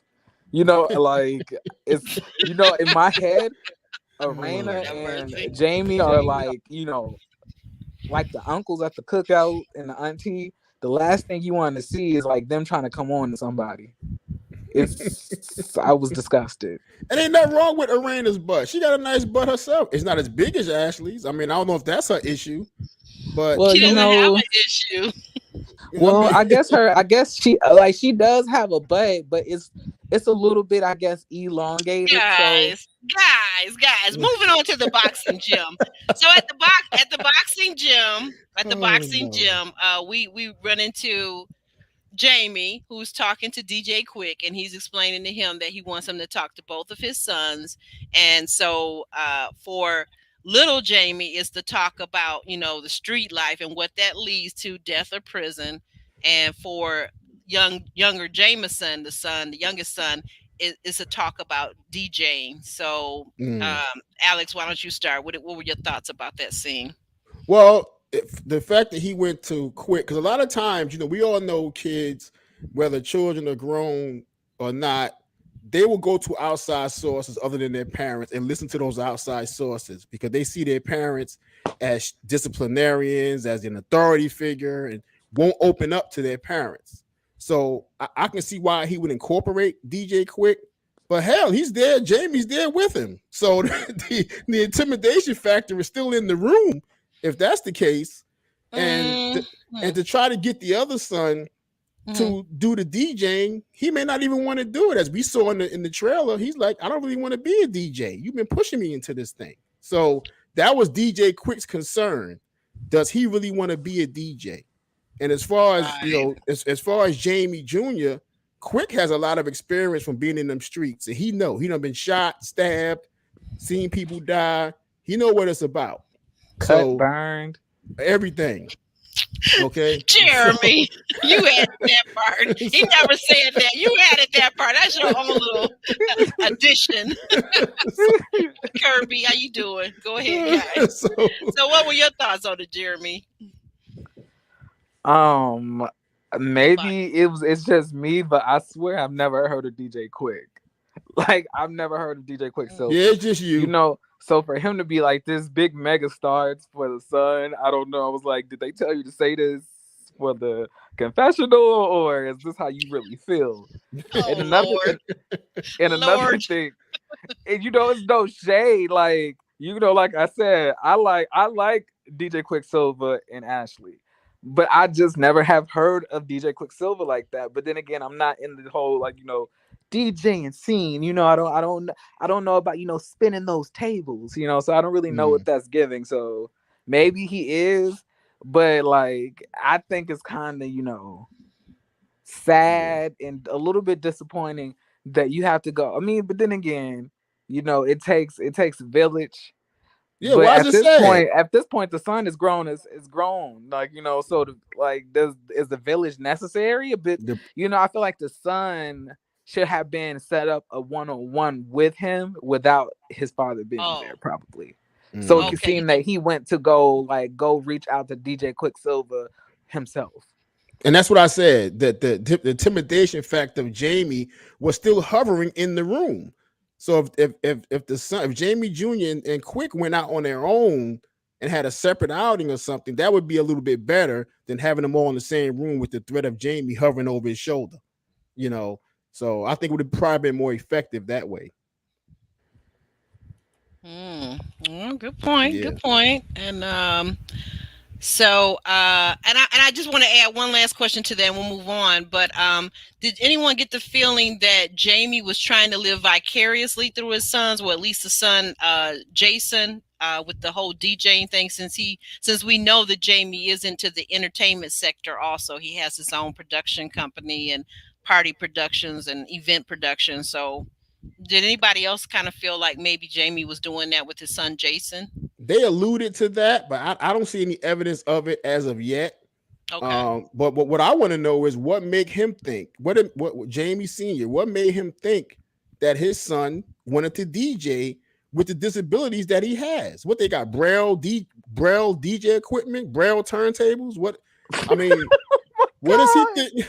You know, like it's in my head,
Lord
Arena
have
and
mercy.
Jamie are like, like the uncles at the cookout and the auntie. The last thing you want to see is like them trying to come on to somebody. I was disgusted.
And ain't nothing wrong with Arena's butt. She got a nice butt herself. It's not as big as Ashley's. I mean, I don't know if that's her issue, but
Well,
She
you
doesn't
know,
have an issue.
I
well,
mean,
I guess she does have a butt, but it's a little bit, I guess, elongated. So
Guys, moving on to the boxing gym. So at the
oh
boxing
no.
gym, we run into Jamie, who's talking to DJ Quick, and he's explaining to him that he wants him to talk to both of his sons. And so for little Jamie is to talk about, the street life and what that leads to, death or prison. And for younger Jameson, the youngest son, is to talk about DJing. So
Mm.
Alex, why don't you start? What were your thoughts about that scene?
Well, the fact that he went to quit, because a lot of times, we all know kids, whether children are grown or not, they will go to outside sources other than their parents and listen to those outside sources because they see their parents as disciplinarians, as an authority figure, and won't open up to their parents. So I can see why he would incorporate DJ Quick. But hell, he's there. Jamie's there with him. So the intimidation factor is still in the room if that's the case, and to try to get the other son to do the DJing, he may not even want to do it. As we saw in the trailer, he's like, I don't really want to be a DJ. You've been pushing me into this thing. So that was DJ Quick's concern. Does he really want to be a DJ? And as far as as far as Jamie Jr., Quick has a lot of experience from being in them streets, and he done been shot, stabbed, seen people die. He know what it's about.
Cut, burned,
everything. Okay,
Jeremy, you added that part. He never said that. You added that part. That's your own little addition. Kirby, how you doing? Go ahead, guys. So what were your thoughts on it, Jeremy?
Maybe it's just me, but I swear I've never heard of DJ Quick. Like, I've never heard of DJ Quick. So
yeah, it's just you.
So for him to be like this big mega star for the son, I don't know. I was like, did they tell you to say this for the confessional, or is this how you really feel?
Oh,
and another thing, and it's no shade. Like, like I said, I like DJ Quicksilver and Ashley, but I just never have heard of DJ Quicksilver like that. But then again, I'm not in the whole DJing scene. I don't know about spinning those tables. So I don't really know what that's giving. So maybe he is, but like I think it's kind of sad and a little bit disappointing that you have to go. I mean, but then again, it takes a village.
Yeah,
but
why
at this point, the son is grown. Is grown. So is the village necessary? A bit. I feel like the son should have been set up a one-on-one with him without his father being there, probably. So it seemed that he went to go reach out to DJ Quicksilver himself.
And that's what I said, that the intimidation factor of Jamie was still hovering in the room. So if Jamie Jr. and Quick went out on their own and had a separate outing or something, that would be a little bit better than having them all in the same room with the threat of Jamie hovering over his shoulder. So I think it would have probably been more effective that way.
Good point. Yeah. Good point. And so and I just want to add one last question to that, and we'll move on. But did anyone get the feeling that Jamie was trying to live vicariously through his sons, or at least the son Jason, with the whole DJing thing? Since we know that Jamie is into the entertainment sector, also he has his own production company and party productions and event production. So did anybody else kind of feel like maybe Jamie was doing that with his son Jason?
They alluded to that, but I don't see any evidence of it as of yet. Okay. But what I want to know is what made him think, what Jamie Sr., what made him think that his son wanted to DJ with the disabilities that he has? What, they got Braille DJ equipment, Braille turntables? What, I mean, what does he think?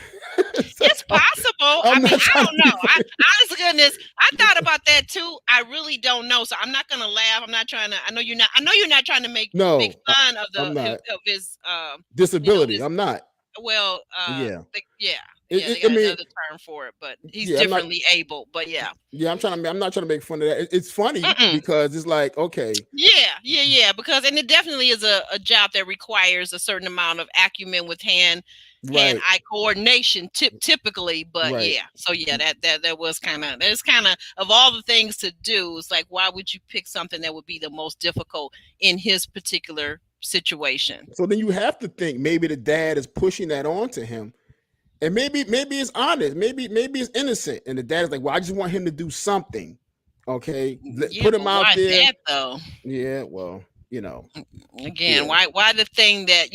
It's possible. I don't know. Honest to goodness, too, I really don't know. So I'm not gonna laugh. I'm not trying to. I know you're not. I know you're not trying to make
No,
fun of
I'm not.
his
Disability.
his
I'm not.
well
Yeah.
they
I
got
mean,
another term for it, but he's
yeah, I'm not.
differently able. But yeah.
Yeah, I'm not trying to make fun of that. It's funny
Mm-mm.
because it's like, okay,
Yeah. Because and it definitely is a job that requires a certain amount of acumen with hand
right,
eye coordination typically. But
right.
yeah, so yeah, that was kind of all the things to do. It's like, why would you pick something that would be the most difficult in his particular situation?
So then you have to think maybe the dad is pushing that on to him. And maybe it's honest, maybe it's innocent. And the dad is like, well, I just want him to do something. Okay.
Yeah,
Put him
but
out
why
there.
that though?
Yeah, well,
Again,
yeah.
why the thing that,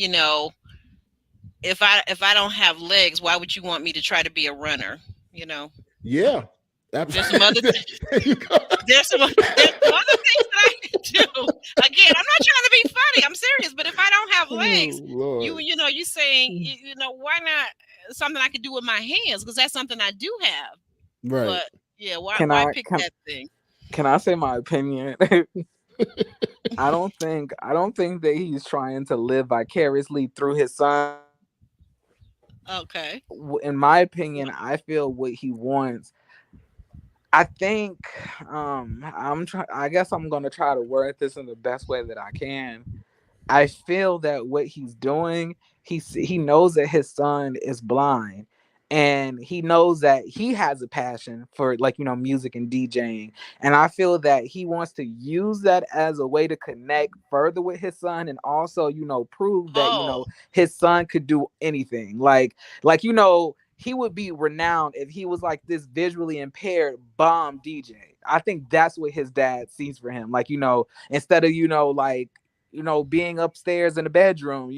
if I don't have legs, why would you want me to try to be a runner?
Yeah.
There's some other
There you go.
there's some other things that I can do. Again, I'm not trying to be funny. I'm serious. But if I don't have legs,
Lord.
you saying why not something I could do with my hands, because that's something I do have.
Right.
But yeah, why pick that thing?
Can I say my opinion? I don't think that he's trying to live vicariously through his son.
Okay.
In my opinion, I feel what he wants. I think I guess I'm gonna try to word this in the best way that I can. I feel that what he's doing, he knows that his son is blind, and he knows that he has a passion for music and DJing, and I feel that he wants to use that as a way to connect further with his son, and also prove that his son could do anything. Like he would be renowned if he was like this visually impaired bomb DJ. I think that's what his dad sees for him. Instead of being upstairs in the bedroom,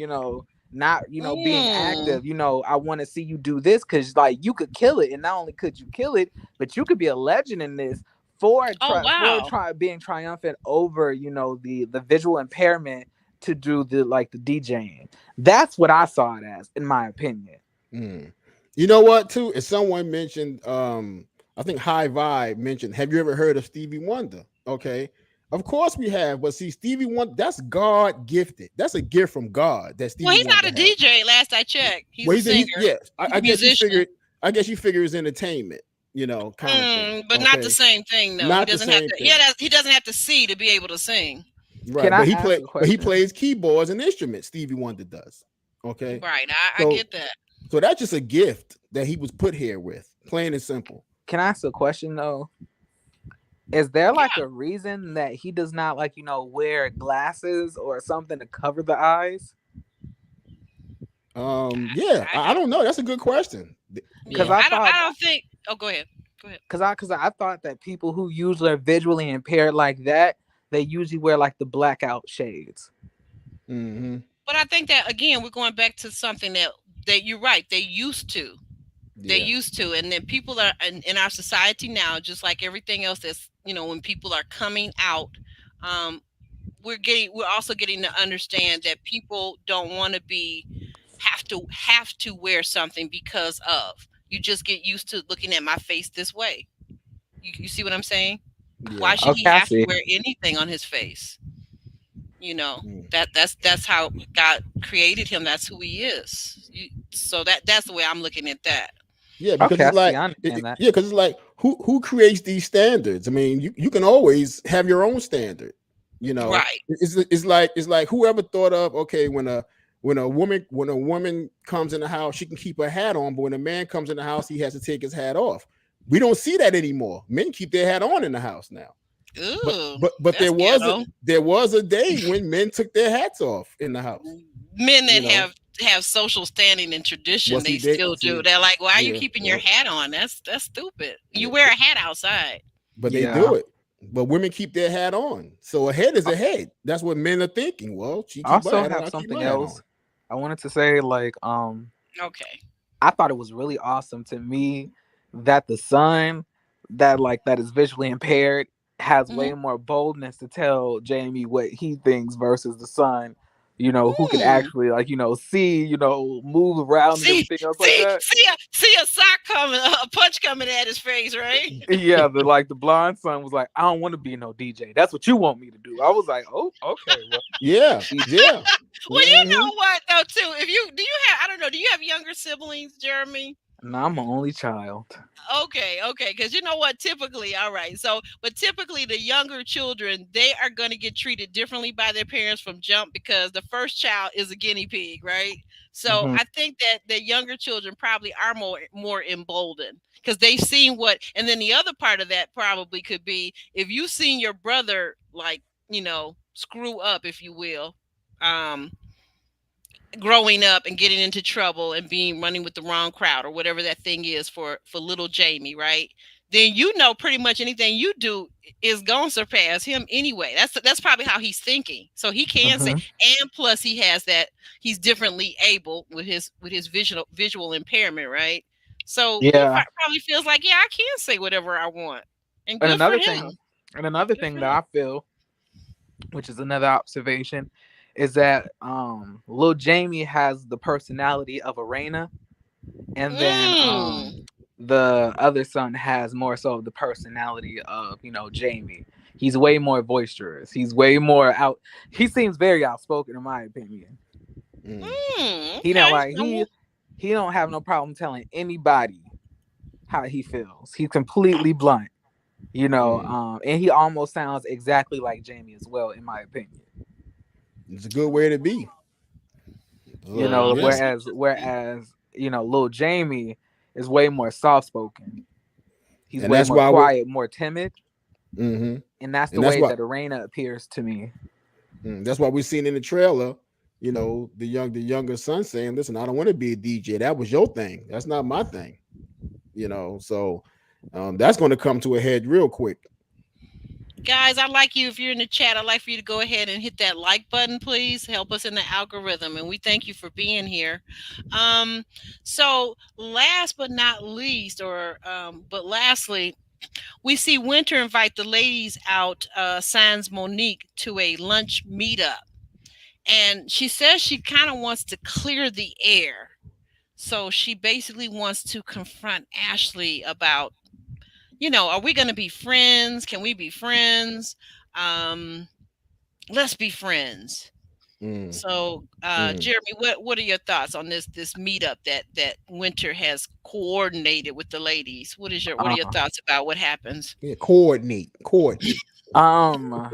not being active. I want to see you do this, because you could kill it, and not only could you kill it, but you could be a legend in this for being triumphant over the visual impairment to do the DJing. That's what I saw it as, in my opinion.
You know what, too? As someone mentioned, I think High Vibe mentioned, have you ever heard of Stevie Wonder? Okay. Of course we have, but see, Stevie Wonder, that's God gifted. That's a gift from God. That Stevie
he's
Wonder
not a DJ. Last I checked, he's a singer.
Yes, I guess
musician.
you figure it's entertainment, kind of thing.
But not the same thing, though.
Not
he doesn't
the
have
same
to.
thing.
Yeah, he doesn't have to see to be able to sing.
Right, but he plays keyboards and instruments. Stevie Wonder does. Okay,
right. I get that.
So that's just a gift that he was put here with, plain and simple.
Can I ask a question though? Is there a reason that he does not wear glasses or something to cover the eyes?
I don't know. That's a good question.
Because
I don't think. Oh, go ahead.
Because I thought that people who usually are visually impaired like that, they usually wear the blackout shades.
Mm-hmm.
But I think that, again, we're going back to something that you're right. They used to. They used to, and then people are in our society now, just like everything else. That's when people are coming out, we're also getting to understand that people don't want to have to wear something because of. You just get used to looking at my face this way. You see what I'm saying? Yeah. Why should he have to wear anything on his face? That's how God created him. That's who he is. So that's the way I'm looking at that.
Yeah, because because it's like who creates these standards? I mean, you can always have your own standard.
Right?
It's like whoever thought of, okay, when a woman comes in the house, she can keep her hat on, but when a man comes in the house, he has to take his hat off. We don't see that anymore. Men keep their hat on in the house now.
Ooh,
but there was a day when men took their hats off in the house.
Men that have social standing and tradition, they still do. They're like, why are you keeping your hat on? That's stupid. You wear a hat outside.
But they do it. But women keep their hat on. So a head is a head. That's what men are thinking. Well, she
also have something else I wanted to say.
Okay.
I thought it was really awesome to me that the son that is visually impaired has way more boldness to tell Jamie what he thinks versus the son you know, who could
Hmm.
actually like, you know, see, you know, move around and
See,
everything else like
see,
that.
see a sock coming, a punch coming at his face, right?
Yeah, the blonde son was like, I don't want to be no DJ. That's what you want me to do. I was like, oh, okay, well,
Yeah,
each.
yeah.
Well, you
Hmm.
know what though, too. If you do, you have I don't know. Do you have younger siblings, Jeremy?
Nah, I'm an only child.
Okay, because you know what? Typically, all right. So, but typically, the younger children they are going to get treated differently by their parents from jump because the first child is a guinea pig, right? So,
Hmm.
I think that the younger children probably are more emboldened because they've seen what. And then the other part of that probably could be if you've seen your brother like screw up, if you will. Um, Growing up and getting into trouble and being running with the wrong crowd or whatever that thing is for little Jamie, right? Then pretty much anything you do is gonna surpass him anyway. That's probably how he's thinking. So he can say,
Hmm.
and plus he has that he's differently able with his visual impairment, right? So he
Yeah.
probably feels like, yeah, I can say whatever I want, and
And
good for
another
him.
thing, and another
Good
thing
for
that
him.
I feel, which is another observation, is that Lil Jamie has the personality of Arena, and then
Mm.
the other son has more so the personality of, you know, Jamie. He's way more boisterous. He's way more out. He seems very outspoken, in my opinion.
Mm.
Mm.
He don't
Okay.
like he don't have no problem telling anybody how he feels. He's completely blunt, you know,
Mm.
and he almost sounds exactly like Jamie as well, in my opinion.
It's a good way to be.
You
So
know,
Wow,
yeah.
that's
whereas you know, little Jamie is way more soft spoken. He's
And
way
that's
more
why we.
quiet, more timid,
Hmm.
and that's the
And that's
way
what.
that Arena appears to me.
That's why we seen in the trailer. The younger son saying, "Listen, I don't want to be a DJ. That was your thing. That's not my thing." So that's going to come to a head real quick.
guys, I'd like you, if you're in the chat, I'd like for you to go ahead and hit that like button, please. Help us in the algorithm. And we thank you for being here. Um, so last but not least, but lastly, we see Winter invite the ladies out, sans Monique, to a lunch meetup. And she says she kind of wants to clear the air. So she basically wants to confront Ashley about, are we going to be friends? Can we be friends? Um, let's be friends.
Mm,
So,
mm.
Jeremy, what are your thoughts on this meetup that Winter has coordinated with the ladies? What are your
Uh,
thoughts about what happens?
Yeah, coordinate.
um,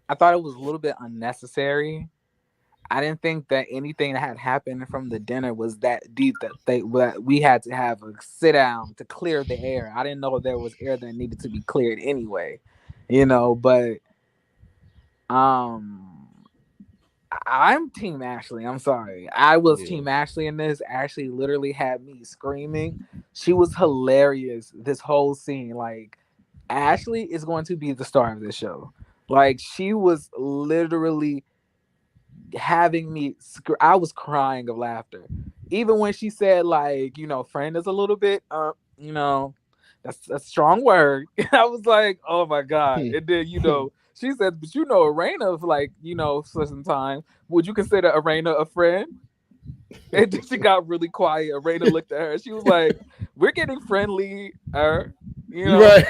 I thought it was a little bit unnecessary. I didn't think that anything that had happened from the dinner was that deep that we had to have a sit down to clear the air. I didn't know there was air that needed to be cleared anyway, you know. But um, I'm Team Ashley. I'm sorry, I was
Yeah.
Team Ashley in this. Ashley literally had me screaming. She was hilarious this whole scene. Like, Ashley is going to be the star of this show. Like, she was literally having me I was crying of laughter. Even when she said, like, you know, friend is a little bit you know, that's a strong word. I was like, oh my god. And then, you know, she said, but you know, Arena, like, you know, for some time, would you consider Arena a friend? And then she got really quiet. Arena looked at her. She was like, we're getting friendly, you know.
Right.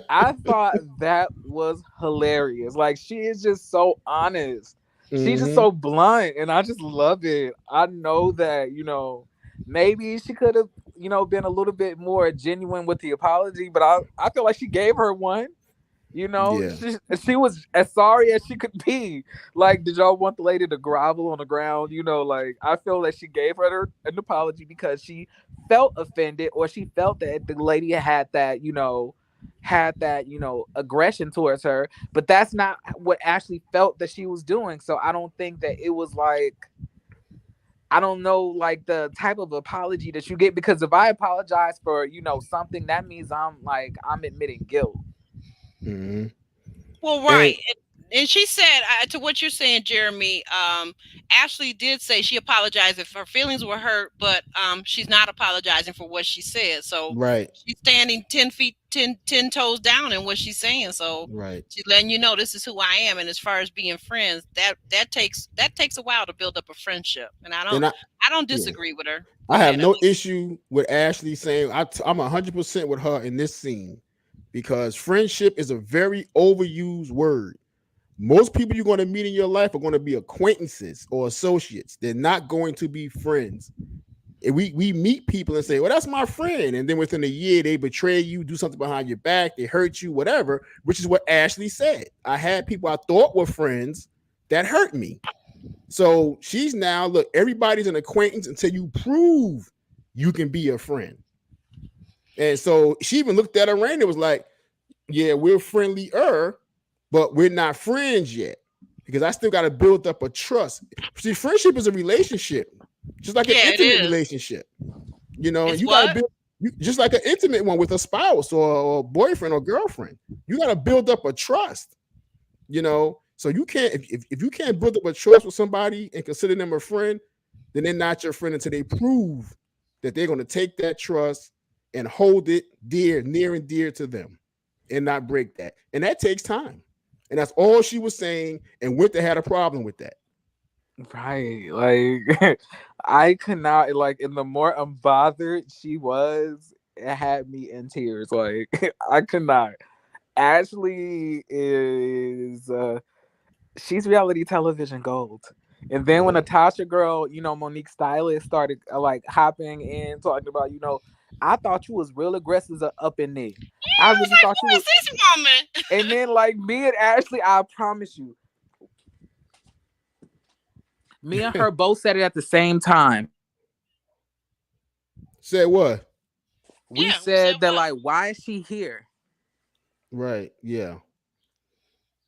I thought that was hilarious. Like, she is just so honest. She's just
Hmm.
so blunt, and I just love it. I know that, you know, maybe she could have, you know, been a little bit more genuine with the apology, but I feel like she gave her one. You know,
Yeah.
she was as sorry as she could be. Like, did y'all want the lady to grovel on the ground? You know, like, I feel that she gave her an apology because she felt offended, or she felt that the lady had that, you know, aggression towards her. But that's not what Ashley felt that she was doing. So I don't think that it was like, I don't know, like, the type of apology that you get, because if I apologize for, you know, something, that means I'm admitting guilt.
Hmm.
Well,
And
right. And she said, to what you're saying, Jeremy, Ashley did say she apologized if her feelings were hurt, but she's not apologizing for what she said. So
Right.
she's standing 10 feet, 10 toes down in what she's saying. So
Right.
she's letting you know this is who I am. And as far as being friends, that takes a while to build up a friendship. And I
And
don't
yeah,
disagree with her.
I
Go
have
ahead.
no issue with Ashley saying I'm 100% with her in this scene because friendship is a very overused word. Most people you're going to meet in your life are going to be acquaintances or associates. They're not going to be friends. And we meet people and say, well, that's my friend. And then within a year, they betray you, do something behind your back, they hurt you, whatever, which is what Ashley said. I had people I thought were friends that hurt me. So she's now, look, everybody's an acquaintance until you prove you can be a friend. And so she even looked at her and it was like, yeah, we're friendlier, but we're not friends yet because I still got to build up a trust. See, friendship is a relationship, just like an intimate relationship. You know,
It's
you got to build just like an intimate one with a spouse or a boyfriend or girlfriend. You got to build up a trust. You know, so you can't if you can't build up a trust with somebody and consider them a friend, then they're not your friend until they prove that they're going to take that trust and hold it dear, near and dear to them, and not break that. And that takes time. And that's all she was saying. And Winter had a problem with that.
Right. Like I could not like and the more unbothered she was, it had me in tears. Like I could not. Ashley is she's reality television gold. And then when Natasha girl, Monique Stylist started like hopping in talking about, I thought you was real aggressive up in there. I really
like,
thought you
who
was
is this woman?
and then like me and Ashley, I promise you, me and her both said it at the same time.
Said what?
We said that like, why is she here?
Right. Yeah.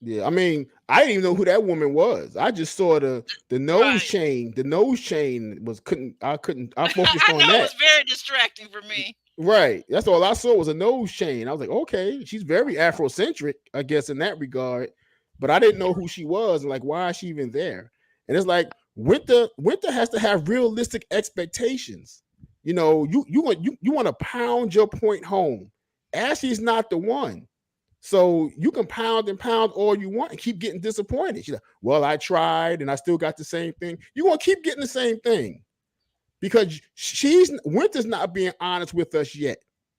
Yeah. I mean, I didn't even know who that woman was. I just saw the nose chain. The nose chain was I focused on that.
It was very distracting for me.
Right. That's all I saw was a nose chain. I was like, okay, she's very Afrocentric, I guess, in that regard. But I didn't know who she was and like why is she even there? And it's like Winter has to have realistic expectations. You know, you want to pound your point home. Ashley's not the one. So you can pound and pound all you want and keep getting disappointed. She's like, well, I tried and I still got the same thing. You're gonna keep getting the same thing because Winter's not being honest with us yet.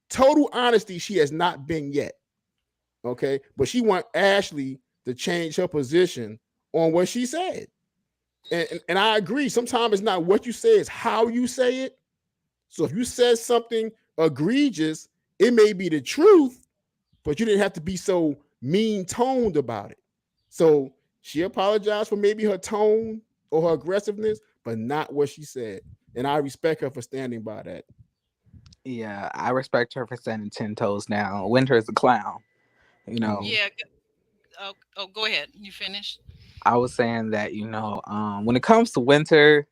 Total honesty, she has not been yet. Okay, but she want Ashley to change her position on what she said. And I agree. Sometimes it's not what you say, it's how you say it. So if you said something egregious, it may be the truth, but you didn't have to be so mean toned about it. So she apologized for maybe her tone or her aggressiveness, but not what she said. And I respect her for standing by that.
Yeah, I respect her for standing 10 toes down. Winter is a clown,
Yeah. Oh, go ahead. You finished?
I was saying that, when it comes to Winter,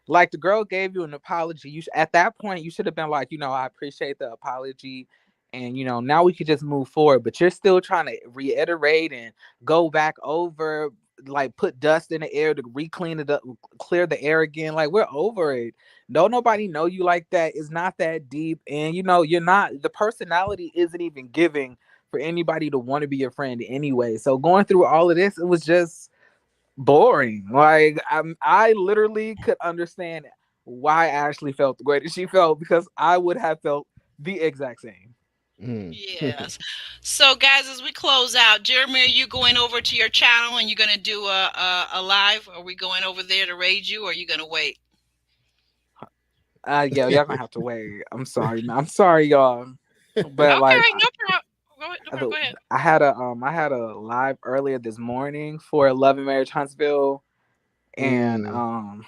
like the girl gave you an apology. At that point, you should have been like, I appreciate the apology. And, now we could just move forward. But you're still trying to reiterate and go back over, like put dust in the air to re-clean it up, clear the air again. Like we're over it. Don't nobody know you like that. It's not that deep. And, you're not, the personality isn't even giving for anybody to want to be your friend anyway. So going through all of this, it was just boring. Like I literally could understand why Ashley felt the way that she felt because I would have felt the exact same.
Yes. So guys, as we close out, Jeremy, are you going over to your channel and you're going to do a live? Are we going over there to raid you or are you going to wait?
Yeah, y'all gonna have to wait. I'm sorry, man. I'm sorry, y'all. But
okay,
like,
no problem. Go ahead.
I had a live earlier this morning for Love and Marriage Huntsville, and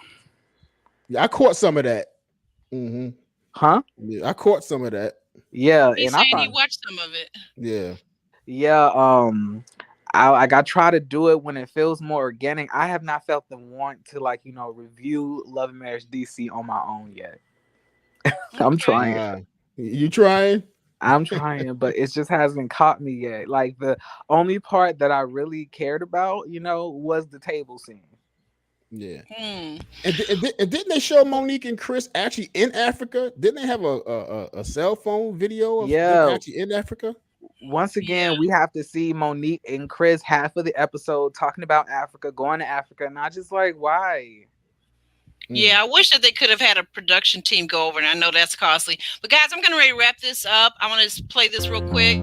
yeah, I caught some of that.
Huh?
Yeah, I caught some of that.
Yeah,
He's
and
saying he watched some of it.
Yeah.
Yeah. I got to try to do it when it feels more organic. I have not felt the want to review Love and Marriage DC on my own yet. I'm trying.
You trying?
I'm trying, but it just hasn't caught me yet. Like the only part that I really cared about, was the table scene.
Yeah.
Hmm.
And didn't they show Monique and Chris actually in Africa? Didn't they have a cell phone video of them
Yeah.
actually in Africa?
Once
Yeah.
again, we have to see Monique and Chris half of the episode talking about Africa, going to Africa, and I just like, why?
Yeah, I wish that they could have had a production team go over, and I know that's costly. But guys, I'm going to wrap this up. I want to play this real quick.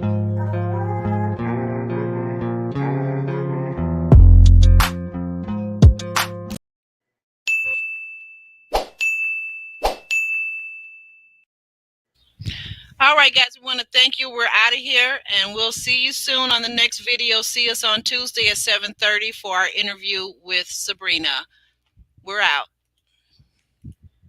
All right, guys, we want to thank you. We're out of here, and we'll see you soon on the next video. See us on Tuesday at 7:30 for our interview with Sabrina. We're out.